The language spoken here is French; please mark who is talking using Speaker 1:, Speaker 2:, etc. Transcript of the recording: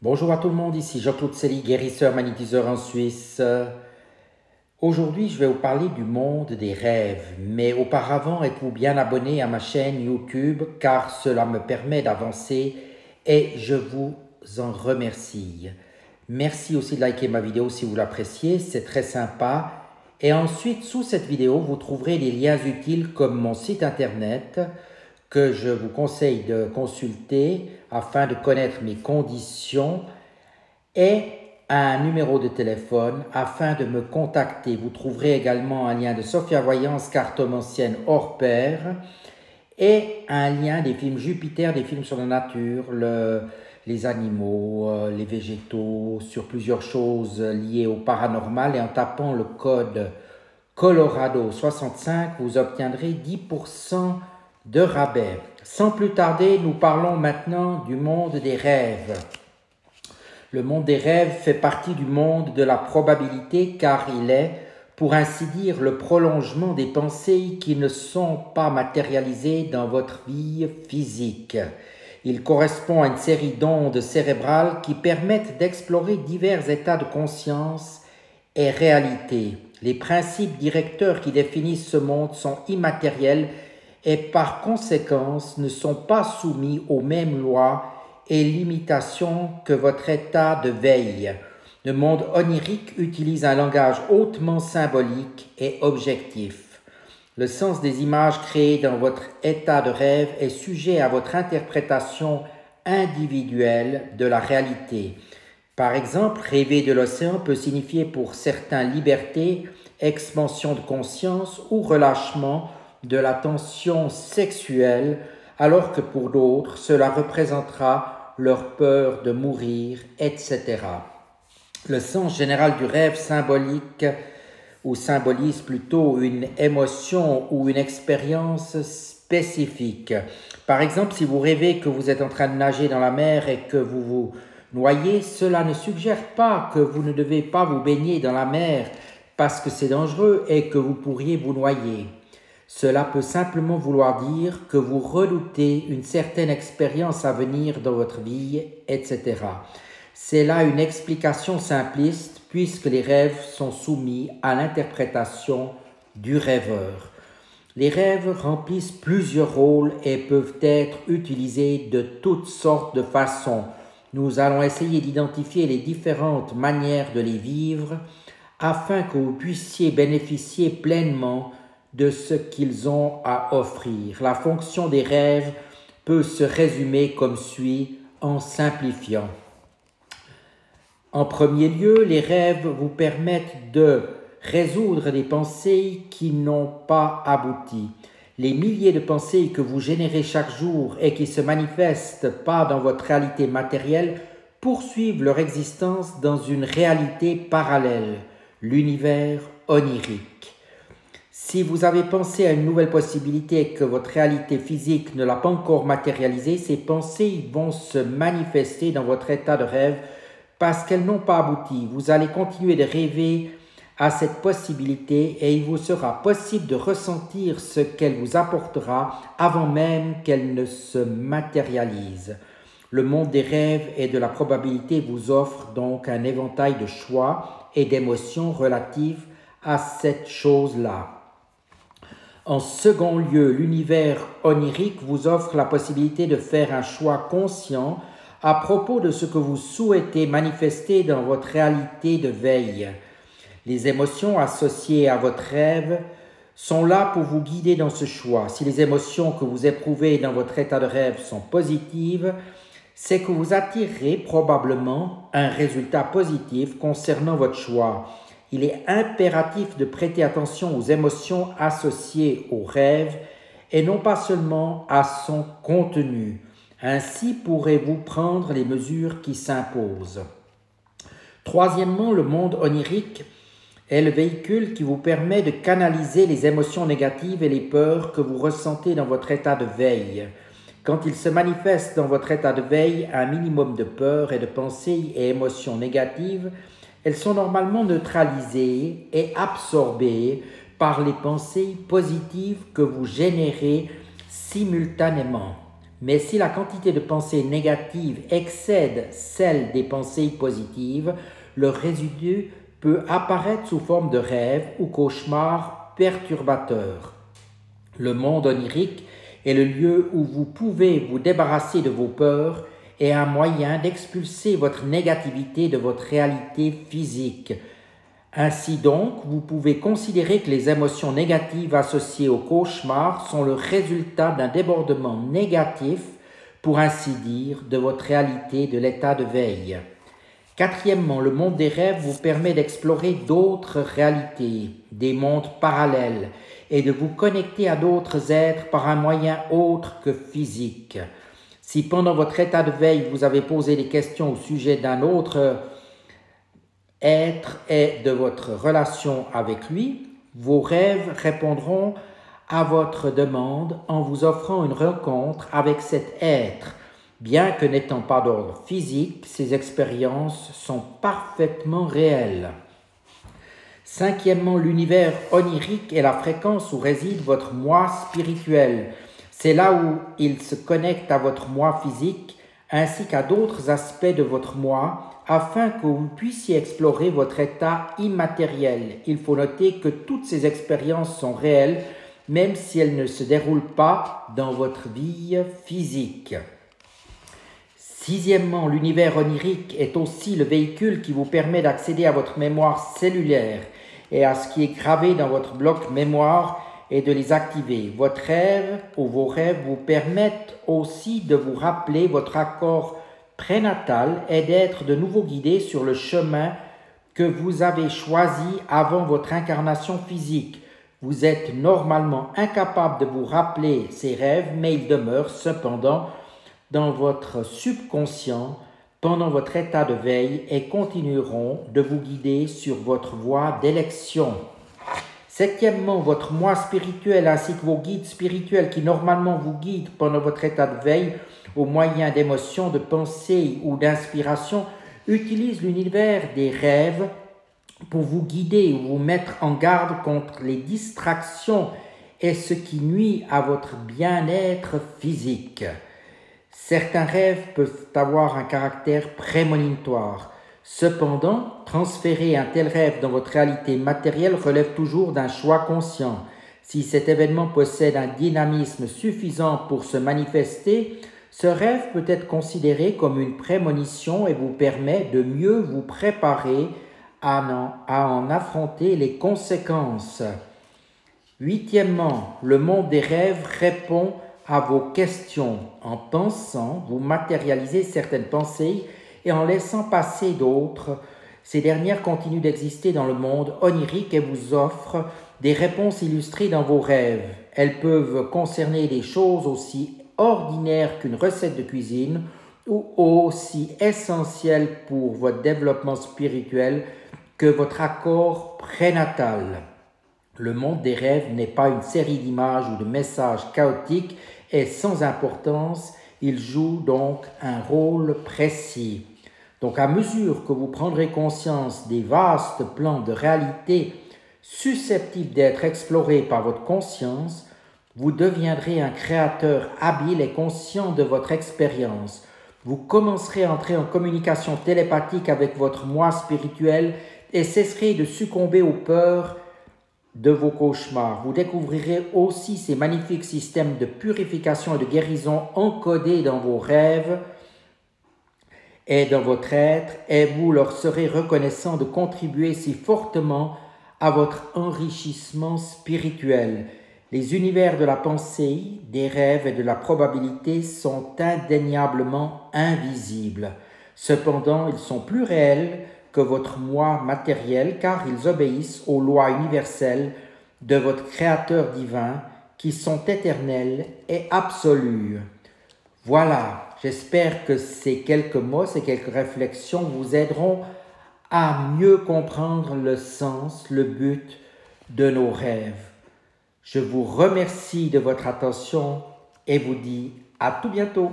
Speaker 1: Bonjour à tout le monde, ici Jean-Claude Sely, guérisseur magnétiseur en Suisse. Aujourd'hui, je vais vous parler du monde des rêves, mais auparavant, êtes-vous bien abonné à ma chaîne YouTube car cela me permet d'avancer et je vous en remercie. Merci aussi de liker ma vidéo si vous l'appréciez, c'est très sympa. Et ensuite, sous cette vidéo, vous trouverez des liens utiles comme mon site internet que je vous conseille de consulter afin de connaître mes conditions et un numéro de téléphone afin de me contacter. Vous trouverez également un lien de Sophia Voyance, cartomancienne hors pair et un lien des films Jupiter, des films sur la nature, les animaux, les végétaux, sur plusieurs choses liées au paranormal. Et en tapant le code Colorado 65, vous obtiendrez 10% de rabais. Sans plus tarder, nous parlons maintenant du monde des rêves. Le monde des rêves fait partie du monde de la probabilité car il est, pour ainsi dire, le prolongement des pensées qui ne sont pas matérialisées dans votre vie physique. Il correspond à une série d'ondes cérébrales qui permettent d'explorer divers états de conscience et réalité. Les principes directeurs qui définissent ce monde sont immatériels et par conséquent ne sont pas soumis aux mêmes lois et limitations que votre état de veille. Le monde onirique utilise un langage hautement symbolique et objectif. Le sens des images créées dans votre état de rêve est sujet à votre interprétation individuelle de la réalité. Par exemple, rêver de l'océan peut signifier pour certains liberté, expansion de conscience ou relâchement de la tension sexuelle, alors que pour d'autres, cela représentera leur peur de mourir, etc. Le sens général du rêve symbolique ou symbolise plutôt une émotion ou une expérience spécifique. Par exemple, si vous rêvez que vous êtes en train de nager dans la mer et que vous vous noyez, cela ne suggère pas que vous ne devez pas vous baigner dans la mer parce que c'est dangereux et que vous pourriez vous noyer. Cela peut simplement vouloir dire que vous redoutez une certaine expérience à venir dans votre vie, etc. C'est là une explication simpliste puisque les rêves sont soumis à l'interprétation du rêveur. Les rêves remplissent plusieurs rôles et peuvent être utilisés de toutes sortes de façons. Nous allons essayer d'identifier les différentes manières de les vivre afin que vous puissiez bénéficier pleinement de ce qu'ils ont à offrir. La fonction des rêves peut se résumer comme suit en simplifiant. En premier lieu, les rêves vous permettent de résoudre des pensées qui n'ont pas abouti. Les milliers de pensées que vous générez chaque jour et qui ne se manifestent pas dans votre réalité matérielle poursuivent leur existence dans une réalité parallèle, l'univers onirique. Si vous avez pensé à une nouvelle possibilité et que votre réalité physique ne l'a pas encore matérialisée, ces pensées vont se manifester dans votre état de rêve parce qu'elles n'ont pas abouti. Vous allez continuer de rêver à cette possibilité et il vous sera possible de ressentir ce qu'elle vous apportera avant même qu'elle ne se matérialise. Le monde des rêves et de la probabilité vous offre donc un éventail de choix et d'émotions relatives à cette chose-là. En second lieu, l'univers onirique vous offre la possibilité de faire un choix conscient à propos de ce que vous souhaitez manifester dans votre réalité de veille. Les émotions associées à votre rêve sont là pour vous guider dans ce choix. Si les émotions que vous éprouvez dans votre état de rêve sont positives, c'est que vous attirerez probablement un résultat positif concernant votre choix. Il est impératif de prêter attention aux émotions associées au rêve et non pas seulement à son contenu. Ainsi pourrez-vous prendre les mesures qui s'imposent. Troisièmement, le monde onirique est le véhicule qui vous permet de canaliser les émotions négatives et les peurs que vous ressentez dans votre état de veille. Quand il se manifeste dans votre état de veille un minimum de peur et de pensées et émotions négatives, elles sont normalement neutralisées et absorbées par les pensées positives que vous générez simultanément. Mais si la quantité de pensées négatives excède celle des pensées positives, le résidu peut apparaître sous forme de rêve ou cauchemar perturbateur. Le monde onirique est le lieu où vous pouvez vous débarrasser de vos peurs et un moyen d'expulser votre négativité de votre réalité physique. Ainsi donc, vous pouvez considérer que les émotions négatives associées au cauchemar sont le résultat d'un débordement négatif, pour ainsi dire, de votre réalité, de l'état de veille. Quatrièmement, le monde des rêves vous permet d'explorer d'autres réalités, des mondes parallèles, et de vous connecter à d'autres êtres par un moyen autre que physique. Si pendant votre état de veille, vous avez posé des questions au sujet d'un autre être et de votre relation avec lui, vos rêves répondront à votre demande en vous offrant une rencontre avec cet être. Bien que n'étant pas d'ordre physique, ces expériences sont parfaitement réelles. Cinquièmement, l'univers onirique est la fréquence où réside votre moi spirituel. C'est là où il se connecte à votre moi physique ainsi qu'à d'autres aspects de votre moi afin que vous puissiez explorer votre état immatériel. Il faut noter que toutes ces expériences sont réelles même si elles ne se déroulent pas dans votre vie physique. Sixièmement, l'univers onirique est aussi le véhicule qui vous permet d'accéder à votre mémoire cellulaire et à ce qui est gravé dans votre bloc mémoire et de les activer. Votre rêve ou vos rêves vous permettent aussi de vous rappeler votre accord prénatal et d'être de nouveau guidé sur le chemin que vous avez choisi avant votre incarnation physique. Vous êtes normalement incapable de vous rappeler ces rêves, mais ils demeurent cependant dans votre subconscient pendant votre état de veille et continueront de vous guider sur votre voie d'élection. Septièmement, votre moi spirituel ainsi que vos guides spirituels qui normalement vous guident pendant votre état de veille au moyen d'émotions, de pensées ou d'inspiration utilisent l'univers des rêves pour vous guider ou vous mettre en garde contre les distractions et ce qui nuit à votre bien-être physique. Certains rêves peuvent avoir un caractère prémonitoire. Cependant, transférer un tel rêve dans votre réalité matérielle relève toujours d'un choix conscient. Si cet événement possède un dynamisme suffisant pour se manifester, ce rêve peut être considéré comme une prémonition et vous permet de mieux vous préparer à en affronter les conséquences. Huitièmement, le monde des rêves répond à vos questions. En pensant, vous matérialisez certaines pensées et en laissant passer d'autres, ces dernières continuent d'exister dans le monde onirique et vous offrent des réponses illustrées dans vos rêves. Elles peuvent concerner des choses aussi ordinaires qu'une recette de cuisine ou aussi essentielles pour votre développement spirituel que votre accord prénatal. Le monde des rêves n'est pas une série d'images ou de messages chaotiques et sans importance, il joue donc un rôle précis. Donc à mesure que vous prendrez conscience des vastes plans de réalité susceptibles d'être explorés par votre conscience, vous deviendrez un créateur habile et conscient de votre expérience. Vous commencerez à entrer en communication télépathique avec votre moi spirituel et cesserez de succomber aux peurs de vos cauchemars. Vous découvrirez aussi ces magnifiques systèmes de purification et de guérison encodés dans vos rêves et dans votre être, et vous leur serez reconnaissant de contribuer si fortement à votre enrichissement spirituel. Les univers de la pensée, des rêves et de la probabilité sont indéniablement invisibles. Cependant, ils sont plus réels que votre moi matériel car ils obéissent aux lois universelles de votre Créateur divin qui sont éternelles et absolues. Voilà, j'espère que ces quelques mots, ces quelques réflexions vous aideront à mieux comprendre le sens, le but de nos rêves. Je vous remercie de votre attention et vous dis à tout bientôt.